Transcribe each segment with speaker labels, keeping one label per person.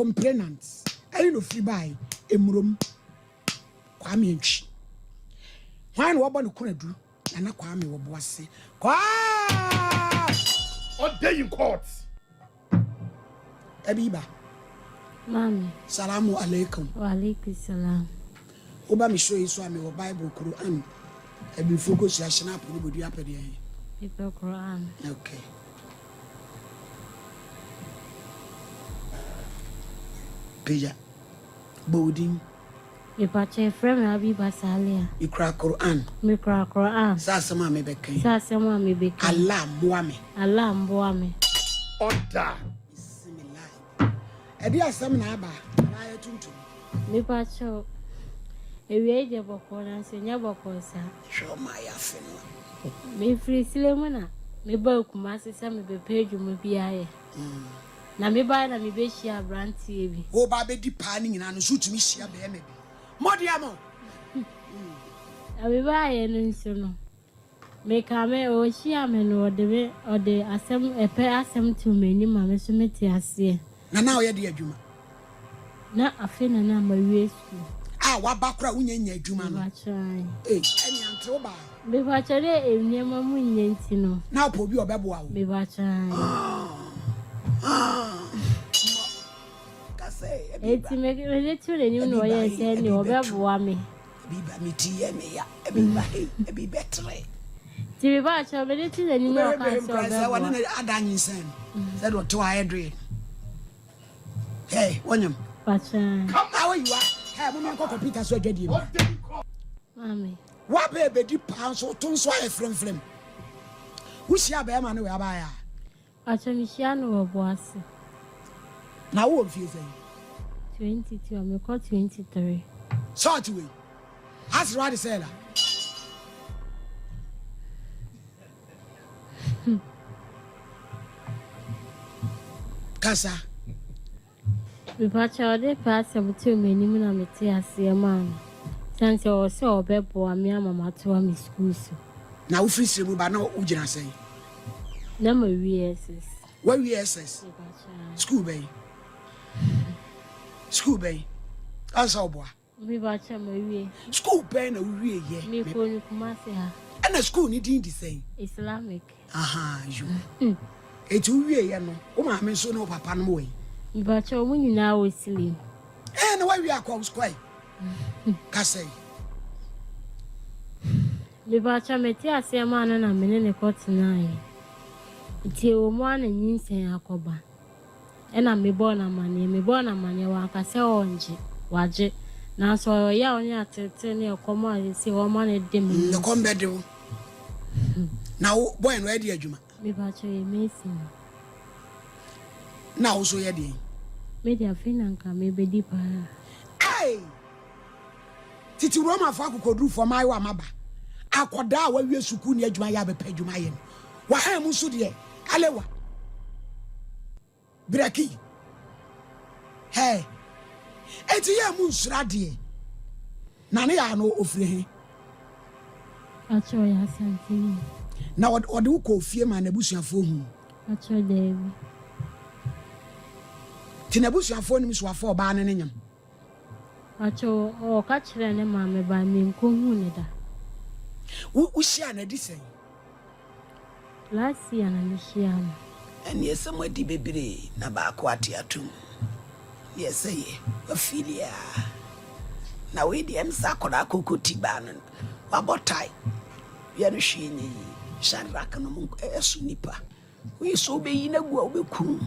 Speaker 1: complainants. I know free by a murum. Kwame nchi. Why no one could do? And a Kwame was say, what day in court? Abiba.
Speaker 2: Mami.
Speaker 1: Salamu alaikum.
Speaker 2: Wa alaikum salam.
Speaker 1: Oba mi show you so me Bible Quran. E be focus ya shina po ni bodu apede yan.
Speaker 2: Bible Quran.
Speaker 1: Okay. Peja. Bodin.
Speaker 2: Me pache frame abi basalia.
Speaker 1: Ikra Quran.
Speaker 2: Me kra Quran.
Speaker 1: Sa sama me bekan.
Speaker 2: Sa sama me bekan.
Speaker 1: Allah mboa me.
Speaker 2: Allah mboa me.
Speaker 1: Order. Bismillah. E dia sam na aba. Na ya tuntum.
Speaker 2: Me pache ewie je boko na se nya boko sa.
Speaker 1: Show my afeno.
Speaker 2: Me free silemuna. Me ba kuma se sa me be page mu biaye. Na me ba na me be hia brantie bi.
Speaker 1: Wo ba be di pa ni nyina no so tumi hia be me bi. Modiamo.
Speaker 2: Abi ba ye no nso no. Me ka me o hia me no ode asem epe asem to mani ma me so meti ase.
Speaker 1: Na na o ye de adwuma.
Speaker 2: Na afena na ma wiesu.
Speaker 1: Ah wa ba kra unya adwuma no.
Speaker 2: Ba try.
Speaker 1: Eni antre ba.
Speaker 2: Me ba chere eniema mu nyenti no.
Speaker 1: Na opo bi obebo a wo.
Speaker 2: Me ba try. Eti me tu le ni no ye se ni obebo wa me.
Speaker 1: Biba mi ti ye me ya. Ebi betre.
Speaker 2: Ti bi ba cha me tu le ni no ka se obebo.
Speaker 1: Wa na adanyi sen. Said what to I dream. Hey, wonyam.
Speaker 2: Pacha.
Speaker 1: Come how you are. Hey, mo ko computer so adwadi mi.
Speaker 2: Mami.
Speaker 1: Wa be di pan so ton so aye frem. Wo sia ba ma no we aba ya.
Speaker 2: Pacha mi sia no obo ase.
Speaker 1: Na wo fie say
Speaker 2: 22, I'm called 23.
Speaker 1: Sort way. As right say that. Kasa.
Speaker 2: We patch out the past of 2 minutes and me ase a man. Since I was so obebo me mama to me school so.
Speaker 1: Na wo free semu ba na wo gina say.
Speaker 2: Na my VSS.
Speaker 1: Where VSS? School bay. School bay. Asa oboa.
Speaker 2: Me patch my wie.
Speaker 1: School bay na wie ye.
Speaker 2: Me ko ni kuma se ha.
Speaker 1: And the school ni din di say.
Speaker 2: Islamic.
Speaker 1: Aha, you. Etu wie ye no. O ma me so no papa no we.
Speaker 2: Me patch o mu nyina wo slim.
Speaker 1: Na why we akwa square. Ka say.
Speaker 2: Me patch me ti ase ma na me ne ko tena yi. Ti o mu ana nyinsen akoba. Ena me born amane wa ka se onje waje na so ya onye atete ne komo a se o ma ne de me.
Speaker 1: The combe de wo. Na wo boy no e de adwuma.
Speaker 2: Me patch e mesin.
Speaker 1: Na wo so ye de.
Speaker 2: Me dia finanka me be di pa.
Speaker 1: Hey! Titi Roma fa kokodru for my wa maba. Akoda wa wie suku ni adwuma ya be pa adwuma ye. Wa ha mu so de alewa. Breki. Hey. Eti ya mu nsura de. Na ne ya no ofire he.
Speaker 2: Acho ya santi.
Speaker 1: Na ode ko fie ma na busuafo hu.
Speaker 2: Acho de.
Speaker 1: Ti na busuafo ni so afọ ba ne nyam.
Speaker 2: Acho o ka kire ne ma me ba me nko hu ne da.
Speaker 1: Wo shia na di sen.
Speaker 2: Last year na me shia na.
Speaker 1: And yes, somebody bebre na ba akwati atum. Yes, say Ophelia. Na we di emsa koda kokoti ba no. Wa botai. Ya no hwini. Shadraka no mun esu nipa. We so be yi na gua obekum.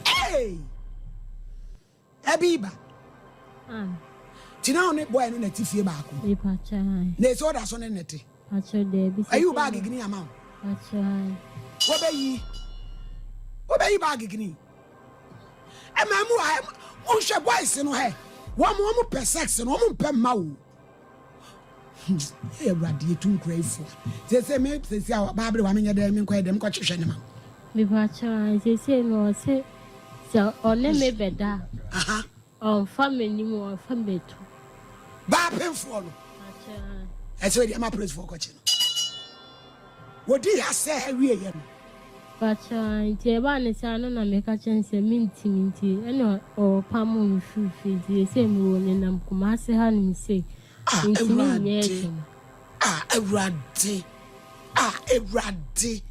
Speaker 1: Hey! Abiba. Tina on boy no neti fie ba ko.
Speaker 2: E pa chai.
Speaker 1: Na so da so ne neti.
Speaker 2: Acho de bi.
Speaker 1: Are you bag gini amount?
Speaker 2: Achai.
Speaker 1: What be bag gini? E ma mu ha mo hwe boys no he. Wo mo per sex no mo per ma wo. E radi etu crave. Say me say our Bible wa me nyede me nkwa dem ko hwehwe ne ma.
Speaker 2: Me pa chai say no say so on me beda.
Speaker 1: Aha.
Speaker 2: On family mu on family to.
Speaker 1: Ba penfo no.
Speaker 2: Achai.
Speaker 1: E say dey ma praise for ko chi no. Wodi ya say ha wie ye no.
Speaker 2: Pacha, nti eba ne sa no na meka chense minti ene o pamu mfufi di ese mi wo ne nam Kumasi ha ni se nti ni nye ejuma
Speaker 1: Ewurade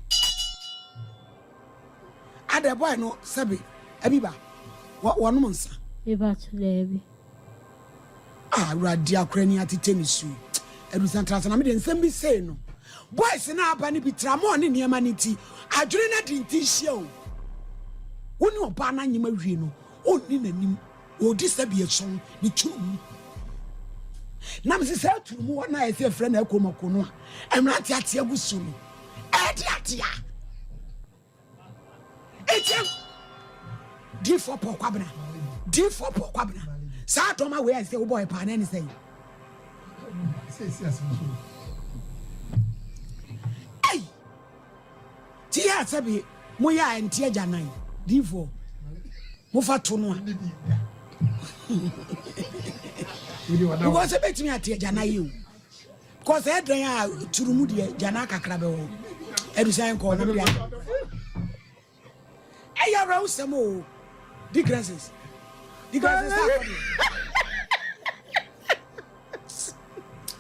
Speaker 1: ada boy no sabi abiba wonu monsa
Speaker 2: eba chlebi
Speaker 1: Ewurade akrani atete ni su edu santrasa na me de nsem bi sei no boys na aba ni bitramo ne niema ni ti adwene na dinti hia o woni oba na nyema wie no onni nanim odi sabi eson ni tumu na me se tumu na ese frɛ na akomako no emrati ate agusu no edi atia ejem D4 kwabna sa toma we ase wo boy pa na ni say ay ti ya sabi mo ya enti ajanan D4 mo fa to no a wo se betimi ate ajanan yi o ko se edran a turumu de jana kakra be wo edusan ko na bia ay ya raw samo Neglets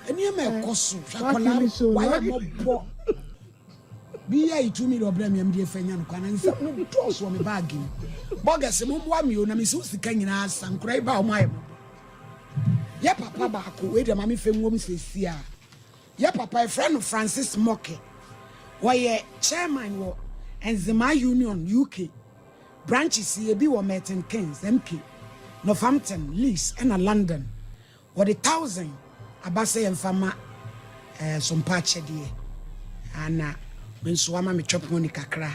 Speaker 1: eni me koso shakola why mo biya itumi do bra me am de fanya no kwana nsa no toss wo me bag ni bogas mo boa mi o na me se sika nyina asan krai ba o mai mo ye papa ba ko we de ma me fenwom sesi a ye papa e friend Francis Moke wo chairman wo Enzima Union UK branches here be wo Merton Keynes MK Northampton Leeds and London what 1,000 abase emfama some patch de ana menso ama me chop money kakra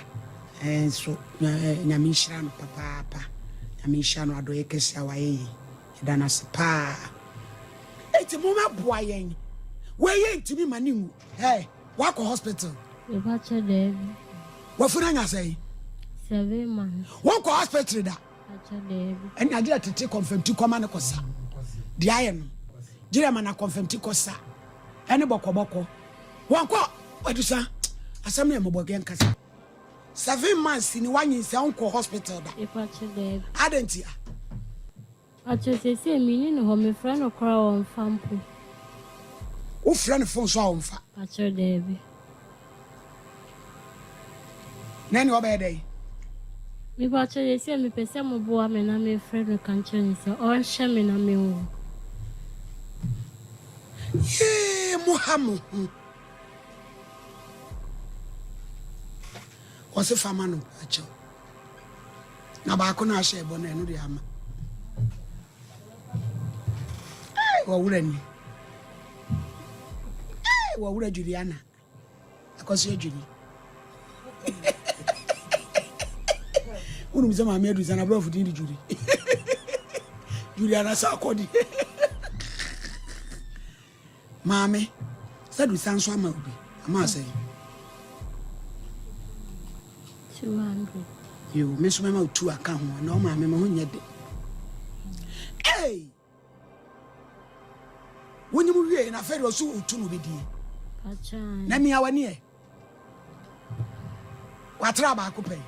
Speaker 1: so nyame nhira no papa nyame nhira no adoye kesi awaye dana sepa eti mo ma boa yen we ye ntimi mani hey wako hospital
Speaker 2: e ba che de
Speaker 1: wo funa nya say
Speaker 2: 7 months
Speaker 1: wako hospital da
Speaker 2: acha de
Speaker 1: eni agira tete confirm ti koma ne kosa di aye no gira mana confirm ti kosa eni bokoboko wonko wadusa asam na moboge nkasa 7 months ni wanyi se onko hospital da
Speaker 2: e ba che de
Speaker 1: adentia
Speaker 2: acha se mini no ho me fra no kra won fampo
Speaker 1: wo fra ne fon so a wonfa
Speaker 2: acha de bi
Speaker 1: nani obede
Speaker 2: mi ba che se mi pese mo bo ame na me fra no kanche ni se o hye me na me wo
Speaker 1: ye muhamu wose fama no acho na ba ko na hye bo na enu de ama wo wura Juliana akoso Julie unum zama medu sana bro fudi ndi Julie Juliana sa akodi mame sadu sanso ama obi ama say
Speaker 2: 200
Speaker 1: yo meso mema otu aka ho na o mame ma ho nya de hey woni mu wie na fere osu otu no bedi
Speaker 2: acha
Speaker 1: na mi awani e watra ba ko pe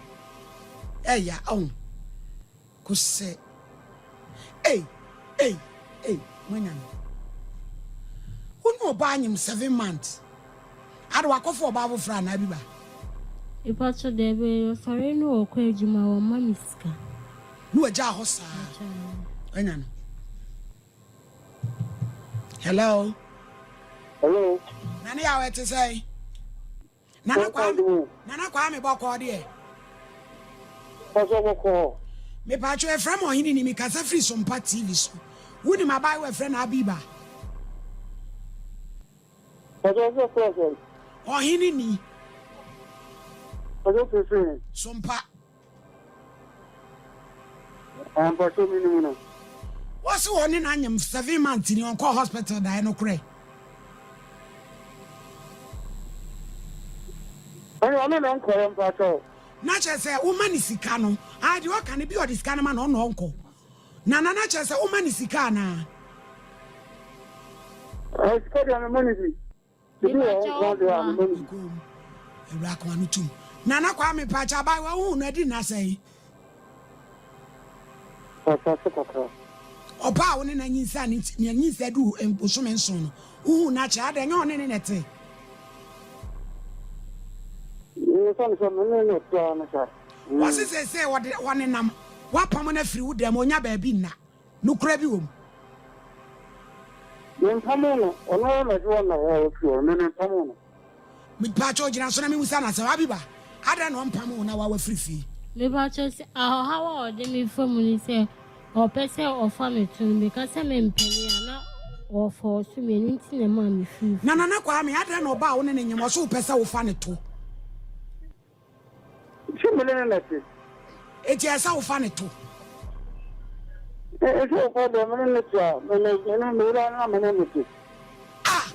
Speaker 1: ya on ko se mwanya woni oba anyim 7 months ado akofo oba bo fra na biba
Speaker 2: e ba che de be sare no okwa ejuma wo mamiska
Speaker 1: no aja hosa anya no hello nani ya wete say nana kwa me boko de
Speaker 3: boko
Speaker 1: me pa cho e fra mo hini ni mi kasa free some party TV so woni ma bai we fra na abiba o hini ni sompa
Speaker 3: amba so minimum no
Speaker 1: what's one in anyam 7 months ni on call hospital da no kure
Speaker 3: ana na nkore mpacho
Speaker 1: na che say woman sika no a de o kan bi o de sika na ma no no onko na che say woman sika na
Speaker 3: skadi ana money bi
Speaker 1: Ewra ko anu tum Nana Kwame Pacha by who I didn't say. O power in any sanity, you said, do and Bushuman soon. Who not had any on any net. Was it say what one in them? What permanent fruit them on your baby now? No crebium.
Speaker 3: Then Pamona, or no, like one of your men Pamona.
Speaker 1: With Pacho Janson Musana, so Abiba. I don't want Pamona our free fee.
Speaker 2: Maybe just how old me family say, or person or family to because I'm in Penny or for swimming in a mammy free.
Speaker 1: Nana Kwame, I don't know about one and you must so person will find it too. It's yes, I'll find it too.
Speaker 3: It's all for the minute.
Speaker 1: Ah,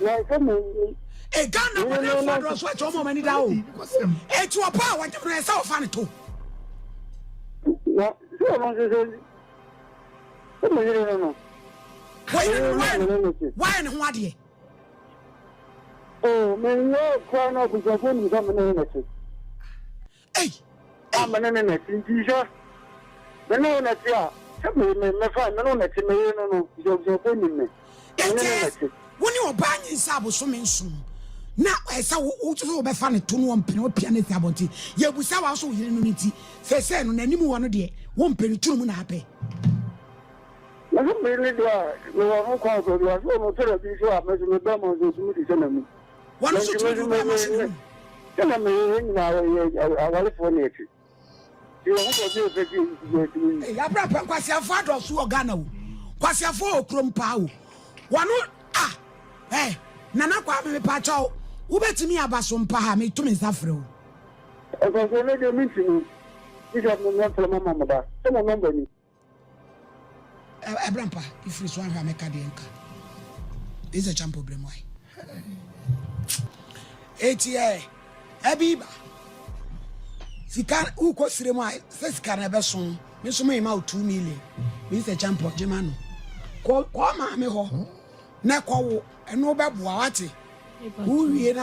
Speaker 1: a gun of what your woman down. It's your power, what you say, I'll find it too. Why and what ye?
Speaker 3: Oh, man, no, crying out because when you come in it.
Speaker 1: Hey,
Speaker 3: I'm an enemy, teacher. The name that you are. My friend, no, that's a man, you're putting me.
Speaker 1: When you are buying Sabo swimming soon. Now I saw also be funny to one penny piano about it. You will say also unity. Say, say, no, any more one day, 1 penny 2 moon happy.
Speaker 3: I don't really do. No one calls for you. I don't tell you, you are making the demons to the enemy.
Speaker 1: One of the
Speaker 3: Tell me, I want for nature. You want to do it.
Speaker 1: Abraham was your father of Suagano. Was your 4 crumb pow. One, eh, Nana Kwame Pacho. Who bet me about some paha me to me Safro?
Speaker 3: As I said, you meeting you have no for my mother. Someone number me.
Speaker 1: Abraham, if it's one Hameka Dienka. This is a champ problem. Why? 80 Abiba. Sika who ko sire mo says can ebe son me so me ma 2 million me say champion Germano ko ma me ho na ko wo eno be boa wate wo wie